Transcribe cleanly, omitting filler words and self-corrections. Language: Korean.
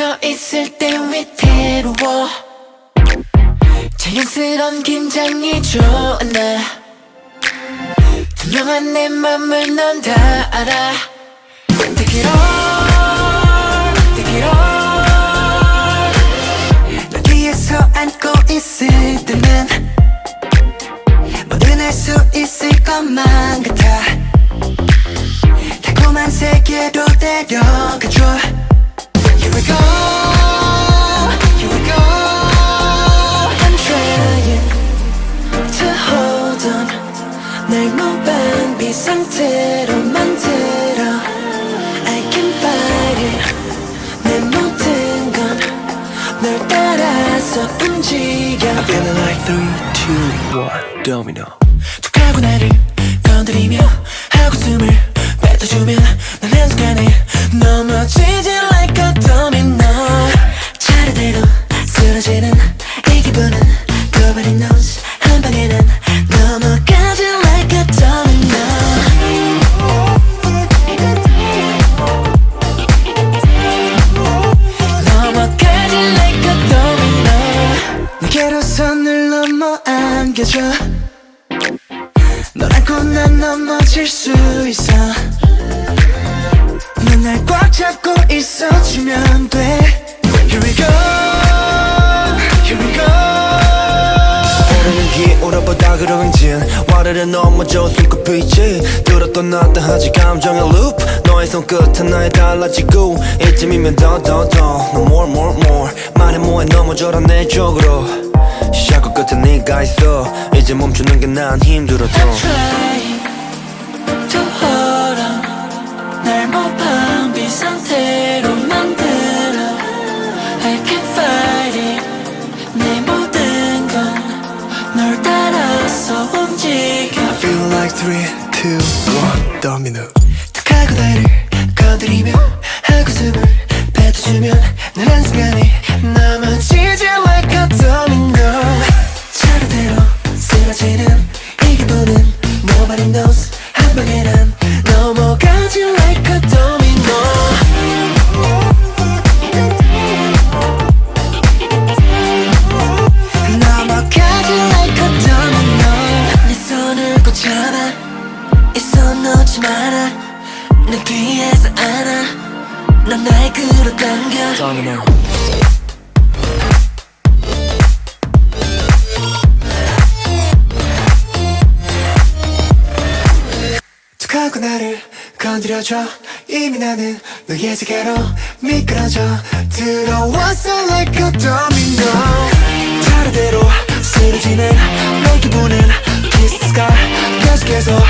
서 있을 때 위태로워. 자연스러운 긴장이 좋아. 나 투명한 내 맘을 넌 다 알아. Take it all, take it all. 널 위에서 안고 있을 때면 뭐든 할 수 있을 것만 같아. 달콤한 세계로 데려가줘. Here we go, here we go. I'm trying to hold on. 날 무방비 상태로 만들어. I can fight it. 내 모든 건 널 따라서 움직여. I'm feeling like 3, 2, 1 domino. 툭 하고 나를 건드리며 하고 숨을 뱉어주면 난 한순간에 넘어지지 like a domino. 차례대로 쓰러지는 이 기분은 Nobody knows. 한 방에 난 넘어가지 like a domino. 넘어가지 like a domino. 내게로 손을 넘어 안겨줘. 널 안고 난 넘어질 수 있어. 넌 날 꽉 잡고 있어주면 돼. Here we go, here we go. 오르는 기울어보다 그러행진 와르르 넘어져 손꼽히지. 들었던 놨다 하지 감정의 loop. 너의 손끝은 나에 달라지고 이쯤이면 더 No more 말해 뭐해 넘어져라 내 쪽으로. 시작과 끝에 네가 있어. 이제 멈추는 게 난 힘들어도 I'm trying to hold on. 날 무방비 상태로 만들어. I can fight it. 내 모든 건 널 따라서 움직여. I feel like 3, 2, 1 domino. 툭 하고 나를 건드리며 하고 숨을 뱉어주면 난 한순간에 넘어지지 like a domino. 차례대로 쓰러지는 이 기분은 Nobody knows. 한 방에 난 넘어가지 like a domino. 넘어가지 like a domino. 네 손을 꼭 잡아. 이 손 놓지 마라. 내 뒤에서 안아. 넌 날 끌어당겨. domino. 하고 나를 건드려줘. 이미 나는 너의 세계로 미끄러져 들어왔어 like a domino. 차례대로 쓰러지는 내 기분은 Kiss the sky 계속해서